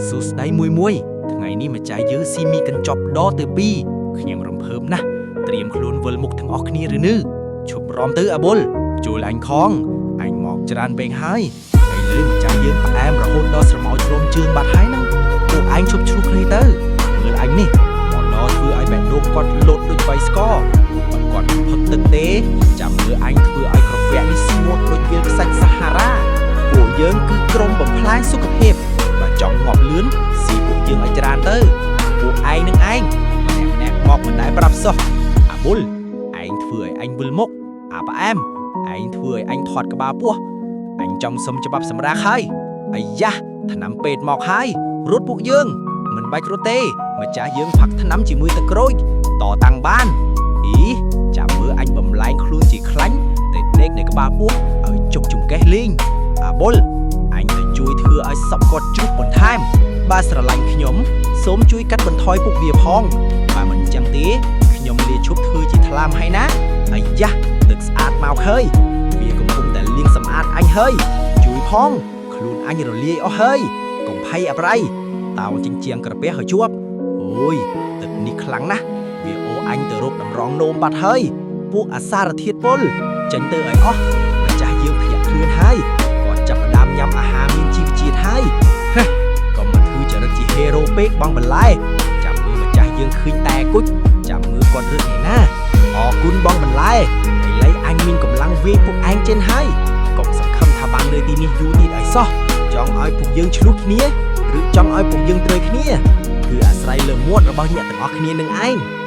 សួស្តីមួយថ្ងៃនេះម្ចាស់យើងស៊ីមីកញ្ចប់ដទៅ2ខ្ញុំរំភើបណាស់ត្រៀមខ្លួនវិលមុខទាំងអស់គ្នាឬនៅឈប់រំទៅអាបុលជួលអញខងអញមកច្រើនពេកហើយឥឡូវម្ចាស់យើងផ្អែមរហូតដល់ស្រមោលជ្រុំជើងបាត់ហើយហ្នឹងពួកឯងឈប់ជ្រុះគ្នាទៅមើលអញនេះមកដល់ធ្វើឲ្យបែបដូកគាត់លោតដូចបៃស្ករគាត់ផុតទឹកទេចាំមើលអញធ្វើឲ្យក្រពះនេះស្ងួតដូចវាលខ្សាច់សាហារ៉ាពួកយើងគឺក្រុមបំផ្លាញសុខភាពបើចង់ងាប់លឿនស៊ីពួកយើងឲ្យច្រើនទៅពួកឯងនឹងឯងម្នាក់មកមិនដែលប្រាប់សោះអាបុលឯងធ្វើឲ្យអញវិលមុខអាផ្អែមឯងធ្វើឲ្យអញធាត់ក្បាលពោះអញចង់សុំច្បាប់សម្រាប់ហើយអាយ៉ាថ្នាំពេទ្យមកហើយរត់ពួកយើងមិនបាច់រត់ទេម្ចាស់យើងផឹកថ្នាំជាមួយទឹកក្រូចតតាំងបានអីចាំមើលអញបំលែងខ្លួនជាខ្លាញ់តែដេកនៅក្បាលពោះឲ្យជុកចង្កេះលេងអាបុលអញទៅជួយធ្វើឲ្យសពគាត់ជ្រុះបន្ថែមបើស្រឡាញ់ខ្ញុំសូមជួយកាត់បន្ថយពួកវាផងបើមិនចឹងទេខ្ញុំលាឈប់ធ្វើជាថ្លាមហើយណាអាយ៉ាទឹកស្អាតមកហើយវាកំពុងតែលាងសម្អាតអញហើយជួយផងខ្លួនអញរលាយអស់ហើយកុំភ័យអប្រៃតោចិញ្ចៀងក្រពះឲ្យជាប់អូយទឹកនេះខ្លាំងណាស់វាអូអញទៅរកតម្រងនោមបាត់ហើយពួកអាសារធាតុពុលចេញទៅឲ្យអស់ម្ចាស់យើងភ្ញាក់ខ្លួនហើយគាត់ចាប់ផ្ដើមញ៉ាំអាហារមានជីវជាតិហើយកុំមកធ្វើចរិតជាហេរ៉ូពេកបងបន្លែចាំមើលម្ចាស់យើងឃើញតែគុជចាំមើលគាត់រឹតឯណាអរគុណបងបន្លែឥឡូវអញមានកម្លាំងវាយពួកឯងចេញហើយកុំសង្ឃឹមថាបាននៅទីនេះយូរទៀតឲ្យសោះចង់ឲ្យពួកយើងឆ្លោះគ្នាឬចង់ឲ្យពួកយើងត្រូវគ្នាគឺអាស្រ័យលើមាត់របស់អ្នកទាំងអស់គ្នានឹងឯង